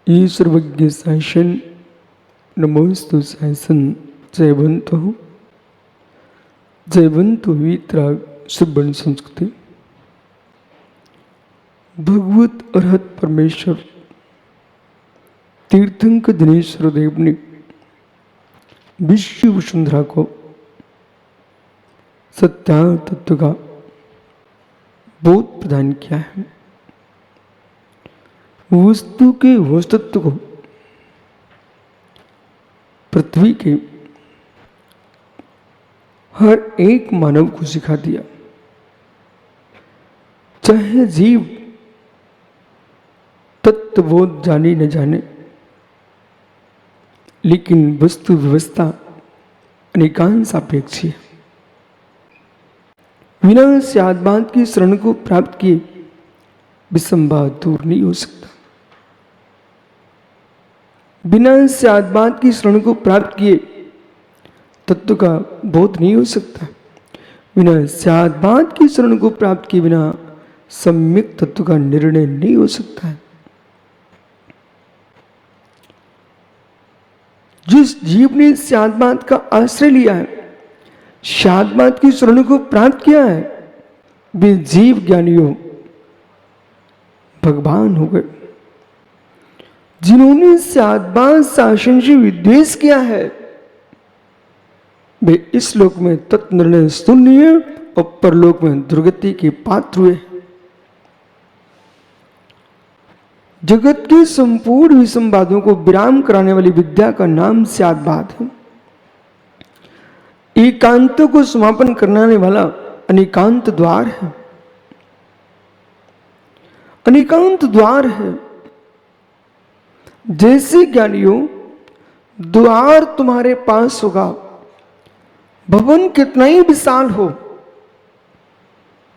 सर्वज्ञ शासन नमोस्तु शासन जयवंतो वितराग सुबर्ण संस्कृति। भगवत अरहत परमेश्वर तीर्थंकर दिनेश्वर देव ने विश्व वसुंधरा को सत्या तत्व का बोध प्रदान किया है। वस्तु के वस्तुत्व को पृथ्वी के हर एक मानव को सिखा दिया। चाहे जीव तत्वबोध जाने न जाने, लेकिन वस्तु व्यवस्था अनेकांश सापेक्षी है। बिना स्यादबाद की शरण को प्राप्त किए विसंवाद दूर नहीं हो सकता। बिना स्यादबाद की शरण को प्राप्त किए तत्व का बोध नहीं हो सकता। बिना स्यादबाद की शरण को प्राप्त किए बिना सम्यक तत्व का निर्णय नहीं हो सकता है। जिस जीव ने स्यादबाद का आश्रय लिया है, स्यादबाद की शरण को प्राप्त किया है, वे जीव ज्ञानियों भगवान हो गए। जिन्होंने स्यादबाद शासन से विद्वेष किया है, वे इस लोक में तत्व निर्णय शून्य और परलोक में दुर्गति के पात्र हुए। जगत के संपूर्ण विसंवादों को विराम कराने वाली विद्या का नाम स्यादबाद है। एकांत को समापन करने वाला अनेकांत द्वार है। अनेकांत द्वार है। जैसे ज्ञानियों द्वार तुम्हारे पास होगा, भवन कितना ही विशाल हो,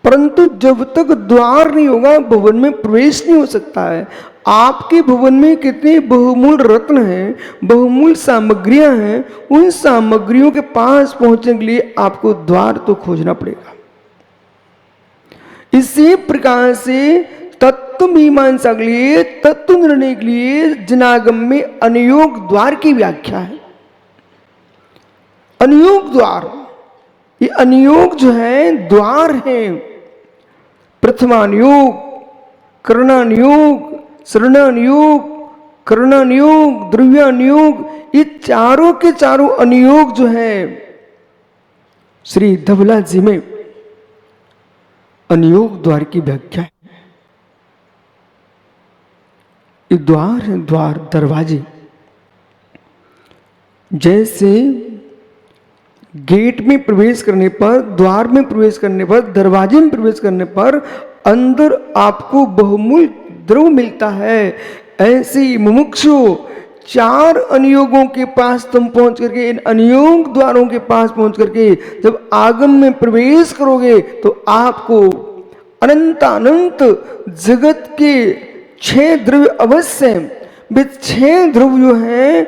परंतु जब तक द्वार नहीं होगा भवन में प्रवेश नहीं हो सकता है। आपके भवन में कितने बहुमूल्य रत्न हैं, बहुमूल्य सामग्रियां हैं, उन सामग्रियों के पास पहुंचने के लिए आपको द्वार तो खोजना पड़ेगा। इसी प्रकार से तत्व मीमांसा के लिए, तत्व निर्णय के लिए जनागम में अनुयोग द्वार की व्याख्या है। अनुयोग द्वार, ये अनुयोग जो है द्वार है। प्रथमानुयोग, करणानुयोग, शरणानुयोग, करणानुयोग, द्रव्यानुयोग, ये चारों के चारों अनुयोग जो है श्री धवला जी में अनुयोग द्वार की व्याख्या है। ये द्वार है, द्वार दरवाजे। जैसे गेट में प्रवेश करने पर, द्वार में प्रवेश करने पर, दरवाजे में प्रवेश करने पर अंदर आपको बहुमूल्य द्रव्य मिलता है, ऐसे ही मुमुक्षु चार अनुयोगों के पास तुम पहुंच करके, इन अनुयोग द्वारों के पास पहुंच करके जब आगम में प्रवेश करोगे तो आपको अनंतानंत जगत के 6 द्रव्य अवश्य, वे 6 द्रव्य जो है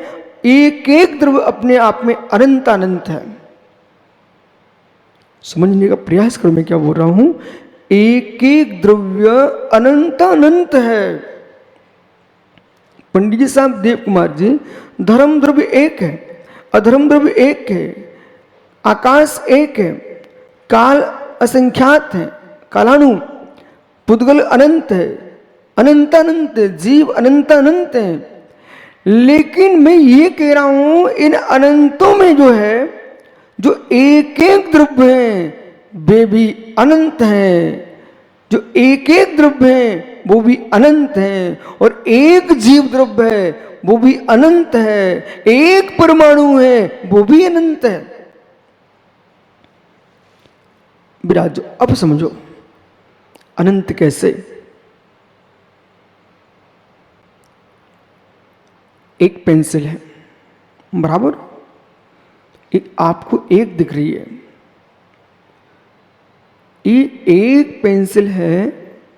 एक एक द्रव्य अपने आप में अनंत अनंत है। समझने का प्रयास करो मैं क्या बोल रहा हूं। एक एक द्रव्य अनंत अनंत है। पंडित जी साहब देव कुमार जी, धर्म द्रव्य एक है, अधर्म द्रव्य एक है, आकाश एक है, काल असंख्यात है, कालानु, पुद्गल अनंत है, अनंत अनंत है, जीव अनंत अनंत है। लेकिन मैं ये कह रहा हूं इन अनंतों में जो है, जो एक एक द्रव्य हैं वे भी अनंत हैं। जो एक एक द्रव्य हैं वो भी अनंत हैं, और एक जीव द्रव्य है वो भी अनंत है, एक परमाणु है वो भी अनंत है। विराजो, अब समझो अनंत कैसे। एक पेंसिल है, बराबर, एक आपको एक दिख रही है। ये एक पेंसिल है,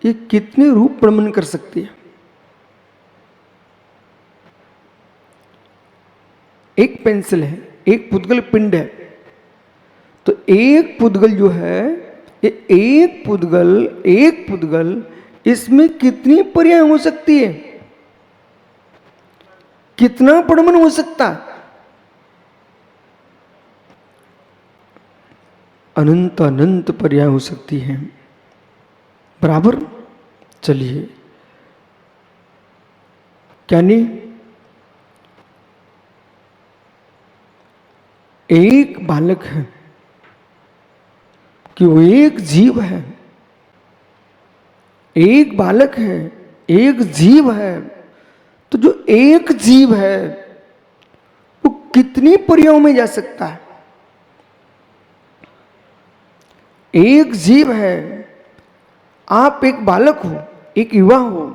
ये कितने रूप प्रमन कर सकती है। एक पेंसिल है, एक पुद्गल पिंड है, तो एक पुद्गल जो है, ये एक पुद्गल इसमें कितनी पर्याय हो सकती है। कितना पड़मन हो सकता है? अनंत अनंत पर्याय हो सकती है। बराबर। चलिए, क्या नहीं, एक बालक है कि वो एक जीव है, एक बालक है, एक जीव है। तो जो एक जीव है वो कितनी पर्यायों में जा सकता है? एक जीव है, आप एक बालक हो, एक युवा हो।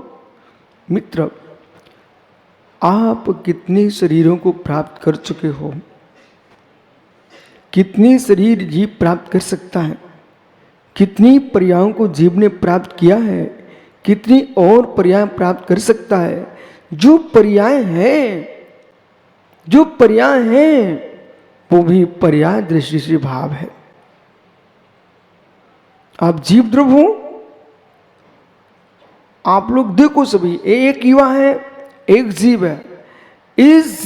मित्र, आप कितने शरीरों को प्राप्त कर चुके हो? कितने शरीर जीव प्राप्त कर सकता है? कितनी पर्यायों को जीव ने प्राप्त किया है? कितनी और पर्याय प्राप्त कर सकता है? जो पर्याय है, जो पर्याय है, वो भी पर्याय दृष्टि से भाव है। आप जीव ध्रुव हो, आप लोग देखो, सभी एक युवा है, एक जीव है। इस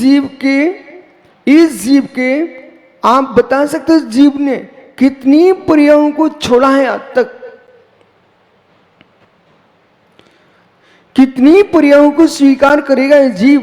जीव के आप बता सकते हो जीव ने कितनी पर्यायों को छोड़ा है आज तक? कितनी पर्यायों को स्वीकार करेगा ये जीव?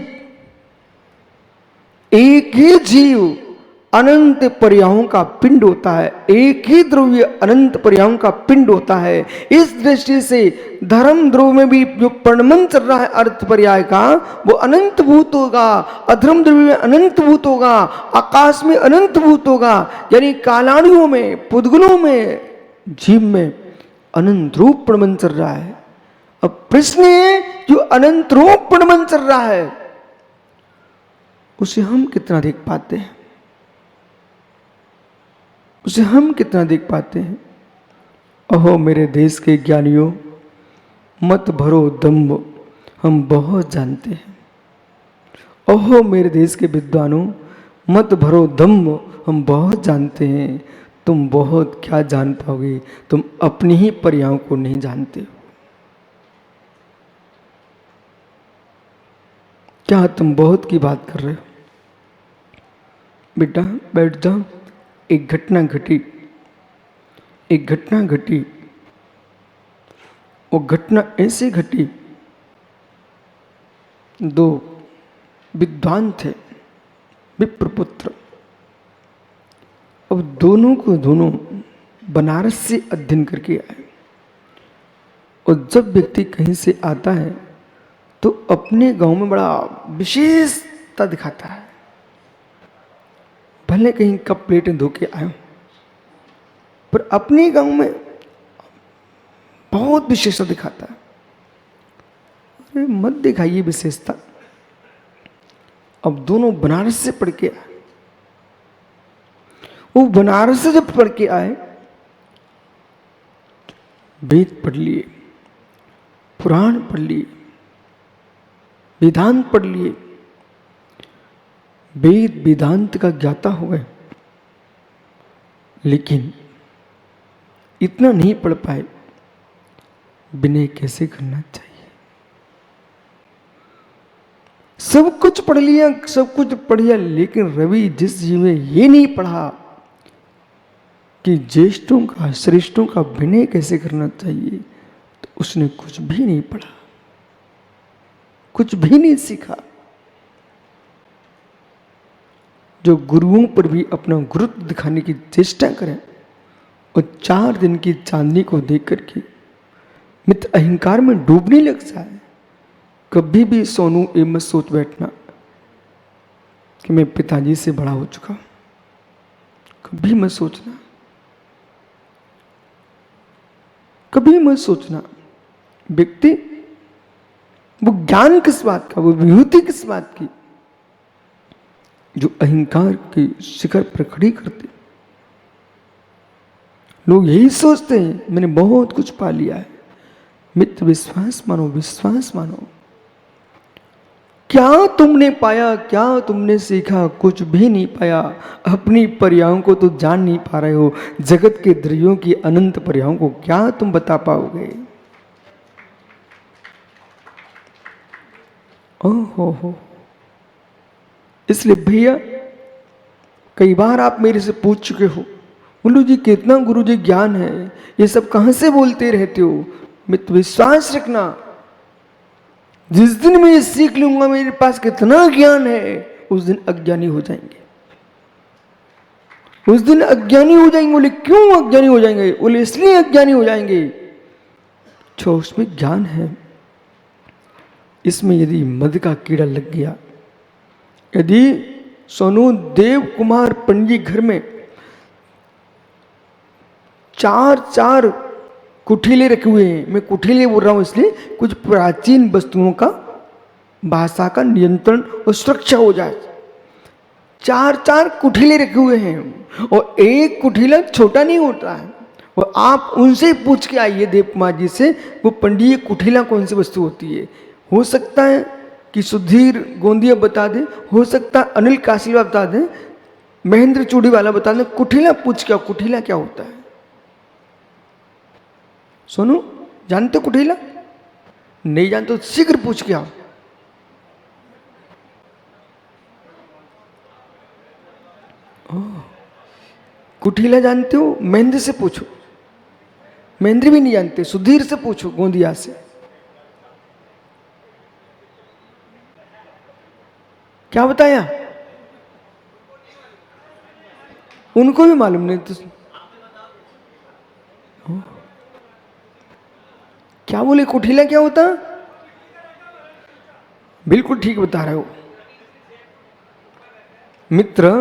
एक ही जीव अनंत पर्यायों का पिंड होता है, एक ही द्रव्य अनंत पर्यायों का पिंड होता है। इस दृष्टि से धर्म ध्रुव में भी जो प्रणमन चल रहा है अर्थ पर्याय का, वो अनंत भूत होगा। अधर्म ध्रुव में अनंत भूत होगा, आकाश में अनंत भूत होगा, यानी कालाणुओं में, पुद्गलों में, जीव में अनंत रूप प्रणमन चल रहा है। अब प्रश्न है, जो अनंत रूप प्रणमन चल रहा है उसे हम कितना देख पाते हैं? उसे हम कितना देख पाते हैं? अहो मेरे देश के ज्ञानियों, मत भरो दम्भ, हम बहुत जानते हैं। अहो मेरे देश के विद्वानों, मत भरो दम्भ, हम बहुत जानते हैं। तुम बहुत क्या जान पाओगे? तुम अपनी ही पर्यायों को नहीं जानते हो। क्या तुम बहुत की बात कर रहे हो? बेटा बैठ जाओ। एक घटना घटी। वो घटना ऐसे घटी, दो विद्वान थे, विप्रपुत्र। अब दोनों बनारस से अध्ययन करके आए। और जब व्यक्ति कहीं से आता है तो अपने गांव में बड़ा विशेषता दिखाता है। भले कहीं कप प्लेटें धो के आए, पर अपने गांव में बहुत विशेषता दिखाता है। अरे मत दिखाइए विशेषता। अब दोनों बनारस से पढ़ के आए। वो बनारस से जब पढ़ के आए, वेद पढ़ लिए, पुराण पढ़ लिए, वेदांत पढ़ लिए, वेद वेदांत का ज्ञाता हो गए, लेकिन इतना नहीं पढ़ पाए विनय कैसे करना चाहिए। सब कुछ पढ़ लिया, सब कुछ पढ़ लिया, लेकिन रवि जिस जी में ये नहीं पढ़ा कि ज्येष्ठों का, श्रेष्ठों का विनय कैसे करना चाहिए, तो उसने कुछ भी नहीं पढ़ा, कुछ भी नहीं सीखा। जो गुरुओं पर भी अपना गुरुत्व दिखाने की चेष्टा करें और 4 दिन की चांदनी को देख करके मित्र अहंकार में डूबने लग जाए, कभी भी सोनू ये मत सोच बैठना कि मैं पिताजी से बड़ा हो चुका हूं। कभी मत सोचना, कभी मत सोचना। व्यक्ति वो ज्ञान किस बात का, वो विभूति किस बात की, जो अहंकार के शिखर पर खड़ी करते। लोग यही सोचते हैं मैंने बहुत कुछ पा लिया है। मित्र विश्वास मानो, विश्वास मानो। क्या तुमने पाया, क्या तुमने सीखा? कुछ भी नहीं पाया। अपनी पर्यायों को तो जान नहीं पा रहे हो, जगत के द्रव्यों की अनंत पर्यायों को क्या तुम बता पाओगे? ओहो हो, इसलिए भैया कई बार आप मेरे से पूछ चुके हो, बोलो जी कितना गुरु जी ज्ञान है, ये सब कहां से बोलते रहते हो। मित्र विश्वास रखना, जिस दिन मैं ये सीख लूंगा मेरे पास कितना ज्ञान है, उस दिन अज्ञानी हो जाएंगे। उस दिन अज्ञानी हो जाएंगे। बोले क्यों अज्ञानी हो जाएंगे? बोले इसलिए अज्ञानी हो जाएंगे, जो उसमें ज्ञान है, इसमें यदि मद का कीड़ा लग गया, यदि सोनू देव कुमार पंडित घर में 4 कुठीले रखे हुए हैं, मैं कुठीले बोल रहा हूं इसलिए कुछ प्राचीन वस्तुओं का भाषा का नियंत्रण और सुरक्षा हो जाए। 4 कुठीले रखे हुए हैं और एक कुठीला छोटा नहीं होता है। और आप उनसे पूछ के आइए देव कुमार जी से, वो पंडित कुठीला कौन सी वस्तु होती है। हो सकता है कि सुधीर गोंदिया बता दे, हो सकता है अनिल काशीवाल बता दे, महेंद्र चूड़ी वाला बता दे। कुठीला पूछ के आओ, कुठीला क्या होता है। सोनू जानते हो कुठीला? नहीं जानते तो शीघ्र पूछ के आओ। कुठीला जानते हो? महेंद्र से पूछो। महेंद्र भी नहीं जानते, सुधीर से पूछो गोंदिया से। क्या बताया? उनको भी मालूम नहीं तो क्या बोले? कुठीला क्या होता? बिल्कुल ठीक बता रहे हो मित्र।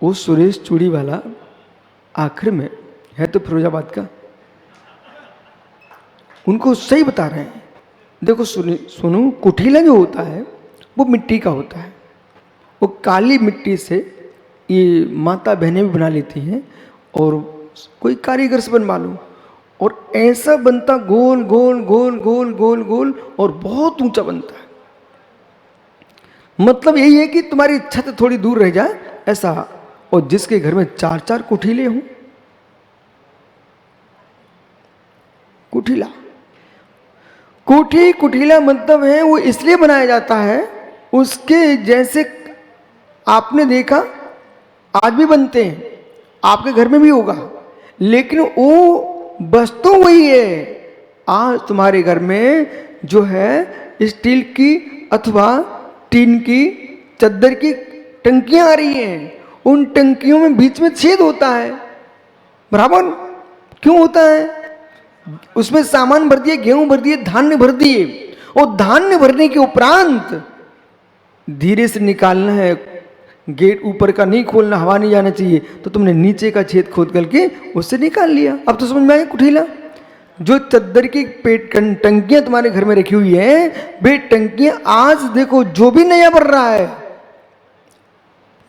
वो सुरेश चूड़ी वाला आखिर में है तो फिरोजाबाद का, उनको सही बता रहे हैं। देखो सुनो, कुठीला जो होता है वो मिट्टी का होता है। वो काली मिट्टी से ये माता बहनें भी बना लेती हैं और कोई कारीगर से बनवा लो, और ऐसा बनता गोल गोल गोल गोल गोल गोल और बहुत ऊंचा बनता है। मतलब यही है कि तुम्हारी छत थोड़ी दूर रह जाए ऐसा। और जिसके घर में 4 कुठीले हों, कुठीला कुठीला मतलब है वो इसलिए बनाया जाता है, उसके जैसे आपने देखा आज भी बनते हैं, आपके घर में भी होगा, लेकिन वो वस्तु वही है। आज तुम्हारे घर में जो है स्टील की अथवा टीन की, चद्दर की टंकियां आ रही हैं, उन टंकियों में बीच में छेद होता है। बराबर क्यों होता है? उसमें सामान भर दिए, गेहूं भर दिए, धान्य भर दिए, और धान्य भरने के उपरांत धीरे से निकालना है। गेट ऊपर का नहीं खोलना, हवा नहीं जाना चाहिए, तो तुमने नीचे का छेद खोद करके उससे निकाल लिया। अब तो समझ में आया कुठीला। जो चद्दर की पेट टंकियां तुम्हारे घर में रखी हुई है, वे टंकियां आज देखो जो भी नया बन रहा है,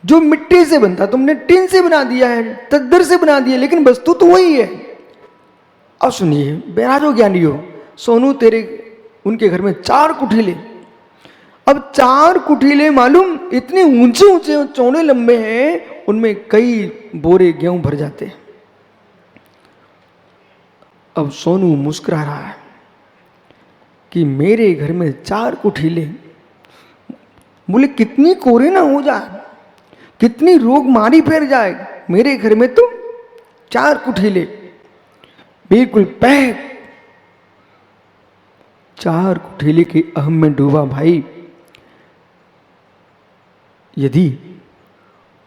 जो मिट्टी से बनता तुमने टीन से बना दिया है, चद्दर से बना दिया, लेकिन वस्तु तो वही है। अब सुनिए बैराजो ज्ञानी हो, सोनू तेरे उनके घर में 4 कुठीले। अब 4 कुठीले मालूम इतने ऊंचे ऊंचे चौड़े लंबे हैं, उनमें कई बोरे गेहूं भर जाते हैं। अब सोनू मुस्कुरा रहा है कि मेरे घर में 4 कुठीले, बोले कितनी कोरे ना हो जाए, कितनी रोग मारी फैल जाए, मेरे घर में तो 4 कुठीले बिल्कुल पैक। 4 कुठीले के अहम में डूबा भाई। यदि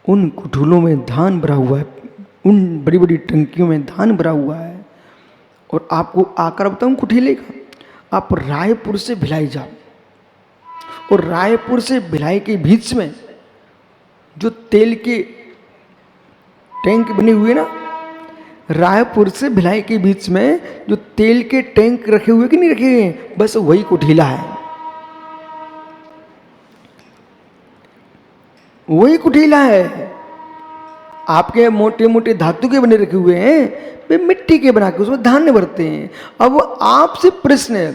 उन कुठूलों में धान भरा हुआ है, उन बड़ी बड़ी टंकियों में धान भरा हुआ है, और आपको आकर बताऊं कुठीले का, आप रायपुर से भिलाई जाओ, और रायपुर से भिलाई के बीच में जो तेल के टैंक बने हुए ना, रायपुर से भिलाई के बीच में जो तेल के टैंक रखे हुए कि नहीं रखे हुए, बस वही कुठीला है। वही कुठीला है। आपके मोटे मोटे धातु के बने रखे हुए हैं, वे मिट्टी के बना के उसमें धान्य भरते हैं। अब आपसे प्रश्न है,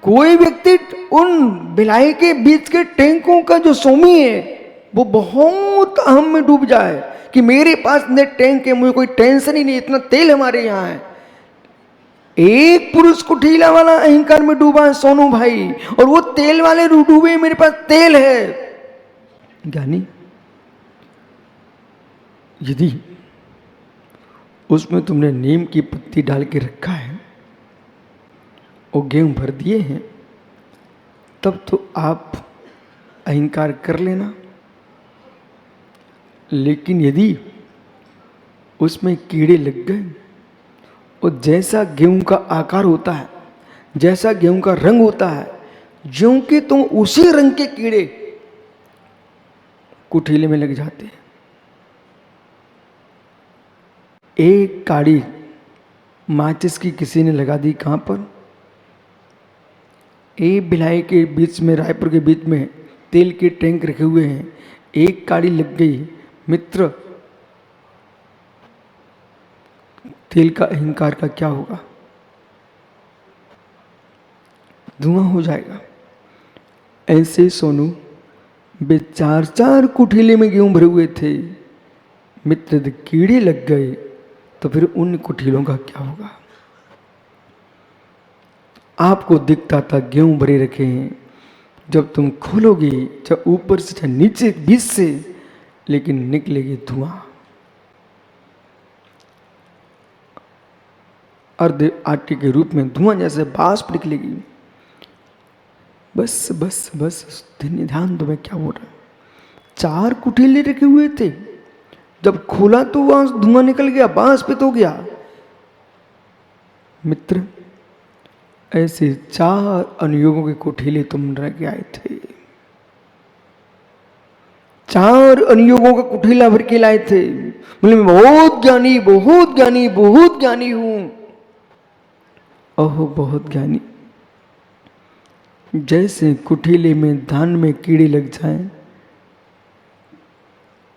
कोई व्यक्ति उन भिलाई के बीच के टैंकों का जो स्वामी है वो बहुत अहम में डूब जाए कि मेरे पास ने टैंक है, मुझे कोई टेंशन ही नहीं, इतना तेल हमारे यहाँ है। एक पुरुष कुठीला वाला अहंकार में डूबा है सोनू भाई, और वो तेल वाले डूबे, मेरे पास तेल है। ज्ञानी, यदि उसमें तुमने नीम की पत्ती डाल के रखा है और गेहूं भर दिए हैं, तब तो आप अहंकार कर लेना। लेकिन यदि उसमें कीड़े लग गए और जैसा गेहूं का आकार होता है, जैसा गेहूं का रंग होता है, ज्यों कि तुम उसी रंग के कीड़े कुठीले में लग जाते हैं। एक काड़ी माचिस की किसी ने लगा दी, कहां पर? एक भिलाई के बीच में, रायपुर के बीच में तेल के टैंक रखे हुए हैं, एक काड़ी लग गई मित्र, तेल का अहंकार का क्या होगा? धुआं हो जाएगा। ऐसे सोनू वे 4-4 कुठीले में गेहूं भरे हुए थे, मित्र यदि कीड़े लग गए तो फिर उन कुठीलों का क्या होगा? आपको दिखता था गेहूं भरे रखे हैं, जब तुम खोलोगे, चाहे ऊपर से चाहे नीचे बीच से, लेकिन निकलेगी धुआं। अर्ध आटे के रूप में धुआं जैसे बाष्प निकलेगी। बस बस बस, ध्यान दो मैं क्या बोल रहा हूं। 4 कुठीले रखे हुए थे, जब खोला तो वहां धुआं निकल गया, बाष्पित हो गया। मित्र, ऐसे 4 अनुयोगों के कुठीले तुम रख आए थे, 4 अनुयोगों का कुठीला भर के लाए थे। बोले मैं बहुत ज्ञानी, बहुत ज्ञानी, बहुत ज्ञानी हूं। ओहो बहुत ज्ञानी, जैसे कुठीले में धान में कीड़े लग जाएं,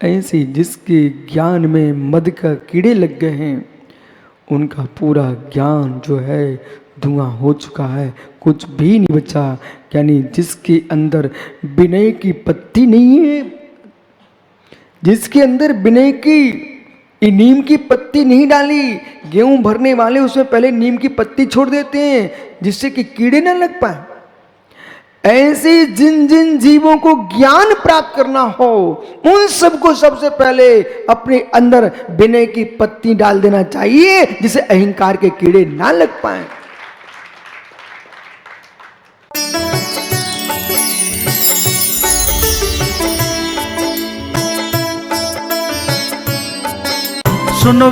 ऐसे जिसके ज्ञान में मद का कीड़े लग गए हैं, उनका पूरा ज्ञान जो है धुआं हो चुका है, कुछ भी नहीं बचा। यानी जिसके अंदर विनय की पत्ती नहीं है, जिसके अंदर विनय की नीम की पत्ती नहीं डाली, गेहूं भरने वाले उसमें पहले नीम की पत्ती छोड़ देते हैं जिससे कि कीड़े न लग पाए। ऐसे जिन जिन जीवों को ज्ञान प्राप्त करना हो, उन सबको सबसे पहले अपने अंदर विनय की पत्ती डाल देना चाहिए, जिसे अहंकार के कीड़े ना लग पाए। सुनो